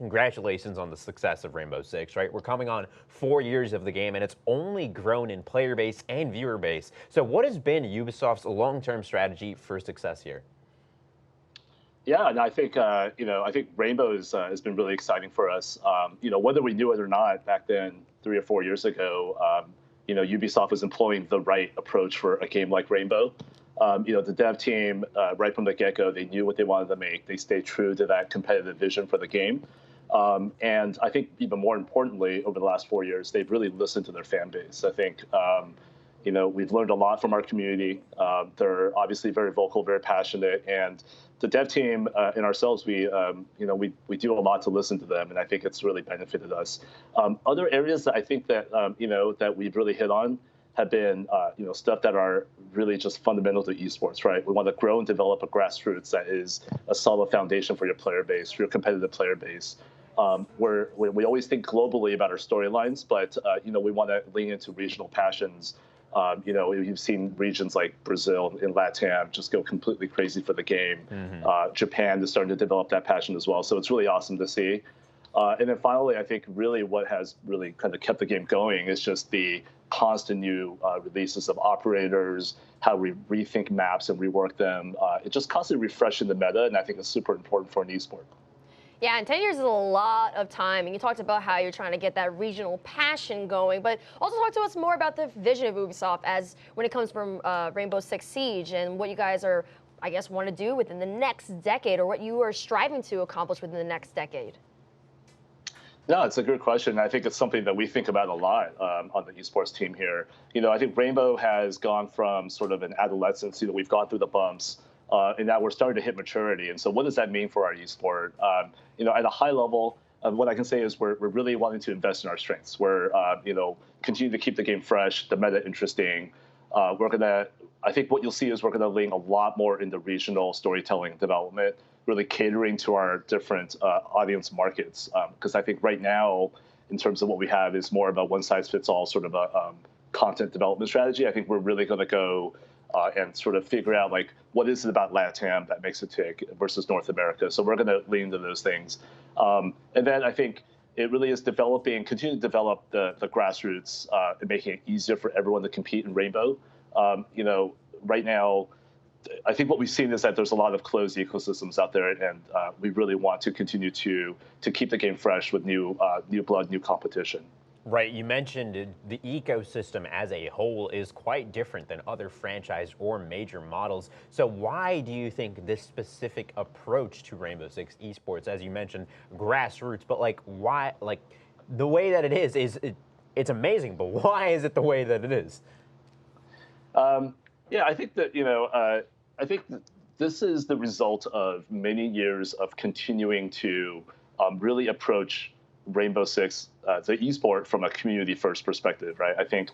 congratulations on the success of Rainbow Six, right? We're coming on 4 years of the game, and it's only grown in player base and viewer base. So what has been Ubisoft's long-term strategy for success here? Yeah, and I think I think Rainbow has been really exciting for us. Whether we knew it or not back then, 3 or 4 years ago, Ubisoft was employing the right approach for a game like Rainbow. The dev team, right from the get-go, they knew what they wanted to make. They stayed true to that competitive vision for the game. And I think even more importantly, over the last 4 years, they've really listened to their fan base. I think, we've learned a lot from our community. They're obviously very vocal, very passionate, and the dev team and ourselves, we do a lot to listen to them, and I think it's really benefited us. Other areas that I think that that we've really hit on have been stuff that are really just fundamental to esports, right? We want to grow and develop a grassroots that is a solid foundation for your player base, for your competitive player base. We always think globally about our storylines, but we want to lean into regional passions. You've seen regions like Brazil and LATAM just go completely crazy for the game. Japan is starting to develop that passion as well. So it's really awesome to see. And then finally, I think really what has really kind of kept the game going is just the constant new releases of operators, how we rethink maps and rework them. It's just constantly refreshing the meta, and I think it's super important for an esport. Yeah, and 10 years is a lot of time. And you talked about how you're trying to get that regional passion going, but also talk to us more about the vision of Ubisoft as when it comes from Rainbow Six Siege and what you guys are, I guess, want to do within the next decade, or what you are striving to accomplish within the next decade. No, it's a good question. I think it's something that we think about a lot on the esports team here. I think Rainbow has gone from sort of an adolescence. We've gone through the bumps. And now we're starting to hit maturity. And so what does that mean for our esport? At a high level, what I can say is we're really wanting to invest in our strengths. We're, continue to keep the game fresh, the meta interesting. I think what you'll see is we're going to lean a lot more into regional storytelling development, really catering to our different audience markets. Because I think right now, in terms of what we have, is more of a one-size-fits-all sort of a content development strategy. I think we're really going to go and sort of figure out what is it about LATAM that makes it tick versus North America. So we're going to lean into those things. And then I think it really is continue to develop the grassroots and making it easier for everyone to compete in Rainbow. Right now, I think what we've seen is that there's a lot of closed ecosystems out there, and we really want to continue to keep the game fresh with new blood, new competition. Right, you mentioned the ecosystem as a whole is quite different than other franchise or major models. So why do you think this specific approach to Rainbow Six esports, as you mentioned, grassroots, but why, the way that it is it's amazing, but why is it the way that it is? Yeah, I think that, I think that this is the result of many years of continuing to really approach Rainbow Six, the esport, from a community-first perspective, right? I think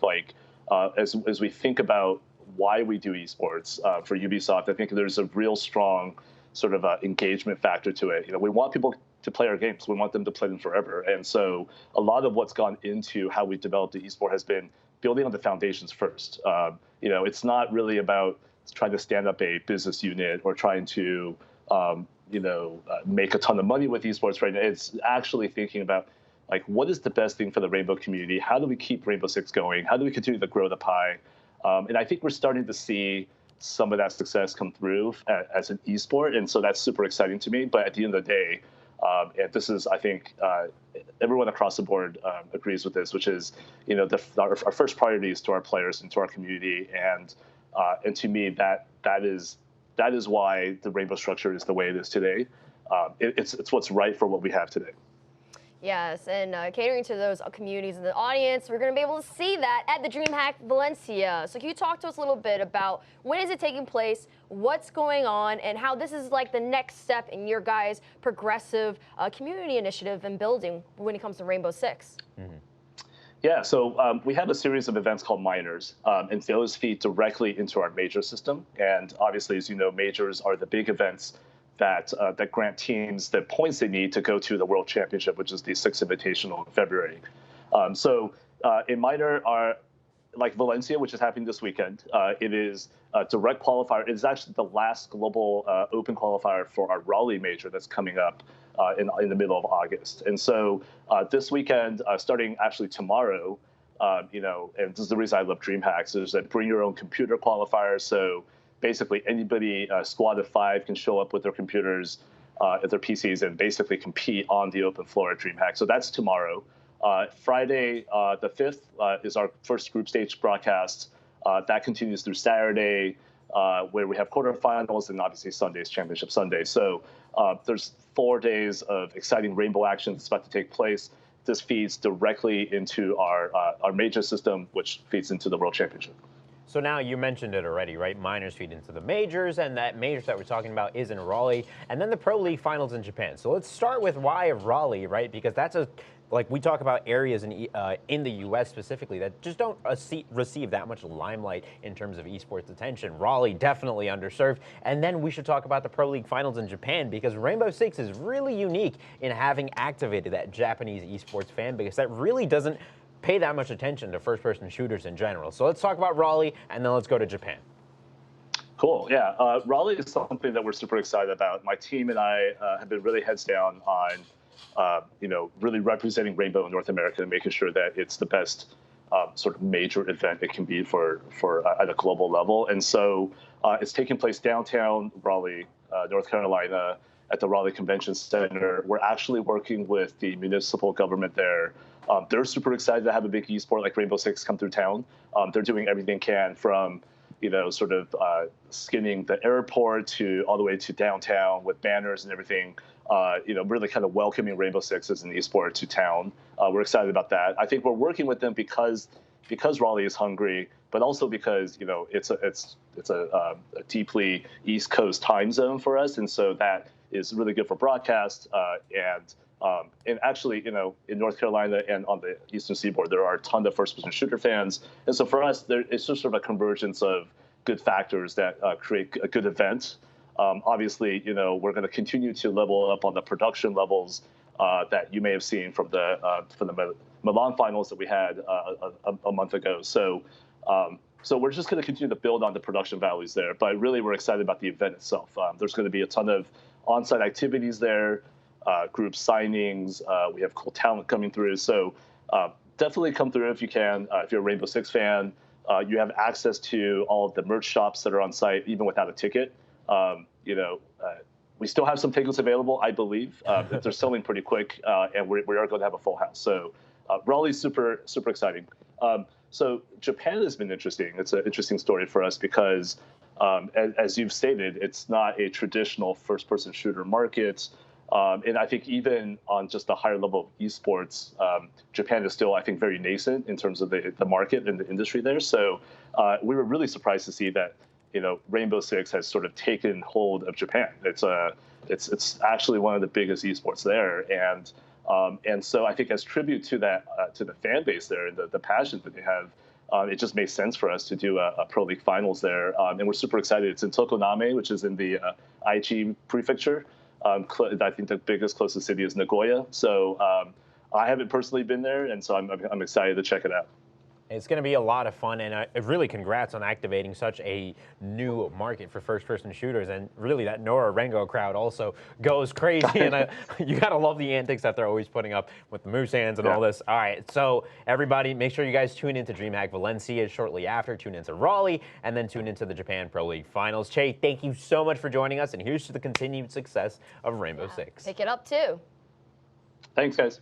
as we think about why we do esports for Ubisoft, I think there's a real strong sort of engagement factor to it. We want people to play our games. We want them to play them forever. And so a lot of what's gone into how we developed the esport has been building on the foundations first. It's not really about trying to stand up a business unit or trying to make a ton of money with esports right now. It's actually thinking about what is the best thing for the Rainbow community? How do we keep Rainbow Six going? How do we continue to grow the pie? And I think we're starting to see some of that success come through as an esport, and so that's super exciting to me. But at the end of the day, and this is, I think, everyone across the board agrees with this, which is, our first priority is to our players and to our community, and to me, that is why the Rainbow structure is the way it is today. It's what's right for what we have today. Yes, and catering to those communities and the audience, we're going to be able to see that at the Dreamhack Valencia. So can you talk to us a little bit about when is it taking place, what's going on, and how this is the next step in your guys' progressive community initiative and building when it comes to Rainbow Six? Mm-hmm. Yeah, so we have a series of events called minors, and those feed directly into our major system. And obviously, as you know, majors are the big events that grant teams the points they need to go to the World Championship, which is the Sixth Invitational in February. In minor, like Valencia, which is happening this weekend, it is a direct qualifier. It is actually the last global open qualifier for our Raleigh major that's coming up in the middle of August. And so this weekend, starting actually tomorrow, and this is the reason I love Dreamhacks, is that bring your own computer qualifiers. So basically anybody, squad of 5, can show up with their computers at their PCs and basically compete on the open floor at Dreamhack. So that's tomorrow. Friday, the 5th, is our first group stage broadcast. That continues through Saturday, where we have quarterfinals, and obviously Sunday's Championship Sunday. So there's 4 days of exciting rainbow action that's about to take place. This feeds directly into our major system, which feeds into the World Championship. So now you mentioned it already, right? Minors feed into the majors, and that majors that we're talking about is in Raleigh, and then the Pro League finals in Japan. So let's start with why Raleigh, right? Because that's like we talk about areas in the U.S. specifically that just don't receive that much limelight in terms of esports attention. Raleigh definitely underserved. And then we should talk about the Pro League finals in Japan, because Rainbow Six is really unique in having activated that Japanese esports fan base that really doesn't pay that much attention to first-person shooters in general. So let's talk about Raleigh, and then let's go to Japan. Cool. Yeah. Raleigh is something that we're super excited about. My team and I have been really heads down on really representing Rainbow in North America and making sure that it's the best sort of major event it can be for at a global level. And so it's taking place downtown Raleigh, North Carolina, at the Raleigh Convention Center. We're actually working with the municipal government there. They're super excited to have a big esport like Rainbow Six come through town. They're doing everything they can from sort of skinning the airport to all the way to downtown with banners and everything, really kind of welcoming Rainbow Six as an esport to town. We're excited about that. I think we're working with them because Raleigh is hungry, but also because it's a deeply East Coast time zone for us, and so that is really good for broadcast. And actually, in North Carolina and on the Eastern Seaboard, there are a ton of first-person shooter fans. And so for us, it's just sort of a convergence of good factors that create a good event. Obviously, we're going to continue to level up on the production levels that you may have seen from the Milan finals that we had a month ago. So we're just going to continue to build on the production values there. But really, we're excited about the event itself. There's going to be a ton of on-site activities there. Group signings. We have cool talent coming through. So definitely come through if you can. If you're a Rainbow Six fan, you have access to all of the merch shops that are on site, even without a ticket. We still have some tickets available, I believe. They're selling pretty quick, and we are going to have a full house. So Raleigh's super, super exciting. So Japan has been interesting. It's an interesting story for us because, as you've stated, it's not a traditional first-person shooter market. And I think even on just the higher level of esports, Japan is still, I think, very nascent in terms of the market and the industry there. So we were really surprised to see that, Rainbow Six has sort of taken hold of Japan. It's actually one of the biggest esports there. And so I think as tribute to that, to the fan base there and the passion that they have, it just makes sense for us to do a Pro League finals there. And we're super excited. It's in Tokoname, which is in the Aichi prefecture. I think the closest city is Nagoya. So I haven't personally been there, and so I'm excited to check it out. It's going to be a lot of fun, and really congrats on activating such a new market for first-person shooters. And really, that Nora Rengo crowd also goes crazy, and you got to love the antics that they're always putting up with the moose hands and all this. All right, so everybody, make sure you guys tune into Dreamhack Valencia shortly after. Tune into Raleigh, and then tune into the Japan Pro League Finals. Che, thank you so much for joining us, and here's to the continued success of Rainbow Six. Pick it up, too. Thanks, guys.